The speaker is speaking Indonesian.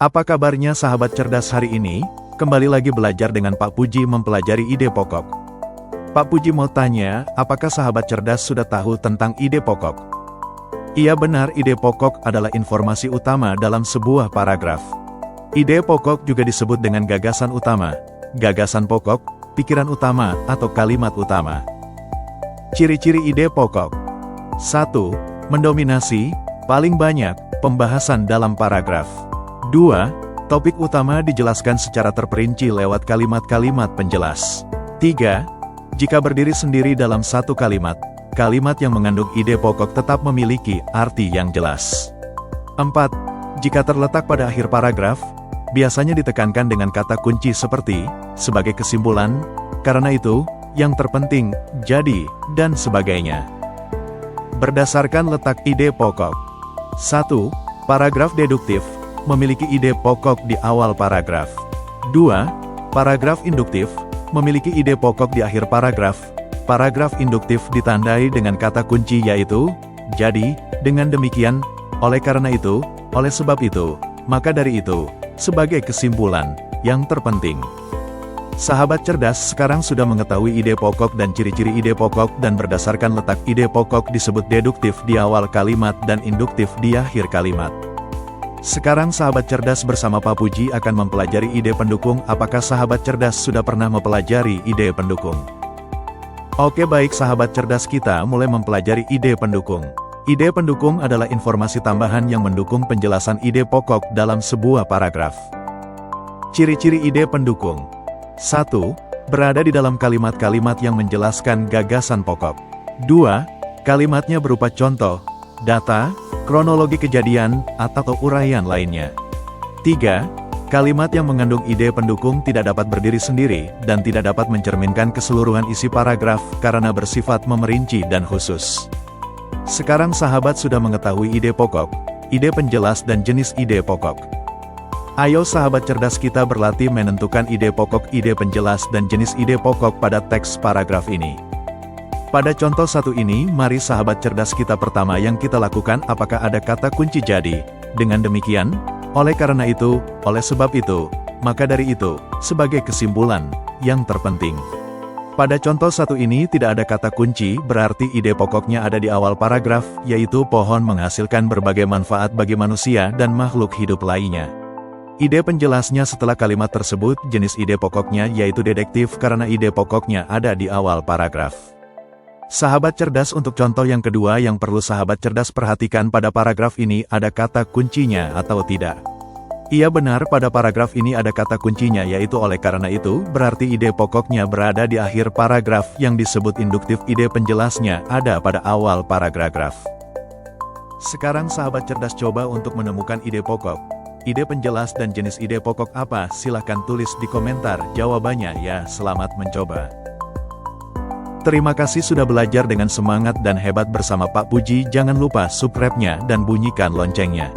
Apa kabarnya sahabat cerdas hari ini? Kembali lagi belajar dengan Pak Puji mempelajari ide pokok. Pak Puji mau tanya, apakah sahabat cerdas sudah tahu tentang ide pokok? Iya benar, ide pokok adalah informasi utama dalam sebuah paragraf. Ide pokok juga disebut dengan gagasan utama, gagasan pokok, pikiran utama, atau kalimat utama. Ciri-ciri ide pokok. 1. Mendominasi, paling banyak, pembahasan dalam paragraf. 2. Topik utama dijelaskan secara terperinci lewat kalimat-kalimat penjelas. 3. Jika berdiri sendiri dalam satu kalimat, kalimat yang mengandung ide pokok tetap memiliki arti yang jelas. 4. Jika terletak pada akhir paragraf, biasanya ditekankan dengan kata kunci seperti, sebagai kesimpulan, karena itu, yang terpenting, jadi, dan sebagainya. Berdasarkan letak ide pokok. 1. Paragraf deduktif memiliki ide pokok di awal paragraf. 2. Paragraf induktif memiliki ide pokok di akhir paragraf. Paragraf induktif ditandai dengan kata kunci yaitu, jadi, dengan demikian, oleh karena itu, oleh sebab itu, maka dari itu, sebagai kesimpulan, yang terpenting. Sahabat cerdas sekarang sudah mengetahui ide pokok dan ciri-ciri ide pokok dan berdasarkan letak ide pokok disebut deduktif di awal kalimat dan induktif di akhir kalimat. Sekarang sahabat cerdas bersama Pak Puji akan mempelajari ide pendukung. Apakah sahabat cerdas sudah pernah mempelajari ide pendukung? Oke baik sahabat cerdas, kita mulai mempelajari ide pendukung. Ide pendukung adalah informasi tambahan yang mendukung penjelasan ide pokok dalam sebuah paragraf. Ciri-ciri ide pendukung. 1. Berada di dalam kalimat-kalimat yang menjelaskan gagasan pokok. 2. Kalimatnya berupa contoh, data, kronologi kejadian, atau uraian lainnya. 3. Kalimat yang mengandung ide pendukung tidak dapat berdiri sendiri, dan tidak dapat mencerminkan keseluruhan isi paragraf karena bersifat memerinci dan khusus. Sekarang sahabat sudah mengetahui ide pokok, ide penjelas dan jenis ide pokok. Ayo sahabat cerdas kita berlatih menentukan ide pokok, ide penjelas dan jenis ide pokok pada teks paragraf ini. Pada contoh satu ini, mari sahabat cerdas kita pertama yang kita lakukan apakah ada kata kunci jadi. Dengan demikian, oleh karena itu, oleh sebab itu, maka dari itu, sebagai kesimpulan, yang terpenting. Pada contoh satu ini tidak ada kata kunci, berarti ide pokoknya ada di awal paragraf, yaitu pohon menghasilkan berbagai manfaat bagi manusia dan makhluk hidup lainnya. Ide penjelasnya setelah kalimat tersebut, jenis ide pokoknya yaitu deduktif karena ide pokoknya ada di awal paragraf. Sahabat cerdas, untuk contoh yang kedua yang perlu sahabat cerdas perhatikan pada paragraf ini ada kata kuncinya atau tidak. Iya benar, pada paragraf ini ada kata kuncinya yaitu oleh karena itu, berarti ide pokoknya berada di akhir paragraf yang disebut induktif. Ide penjelasnya ada pada awal paragraf. Sekarang sahabat cerdas coba untuk menemukan ide pokok, ide penjelas dan jenis ide pokok apa? Silahkan tulis di komentar jawabannya ya, selamat mencoba. Terima kasih sudah belajar dengan semangat dan hebat bersama Pak Puji. Jangan lupa subscribe-nya dan bunyikan loncengnya.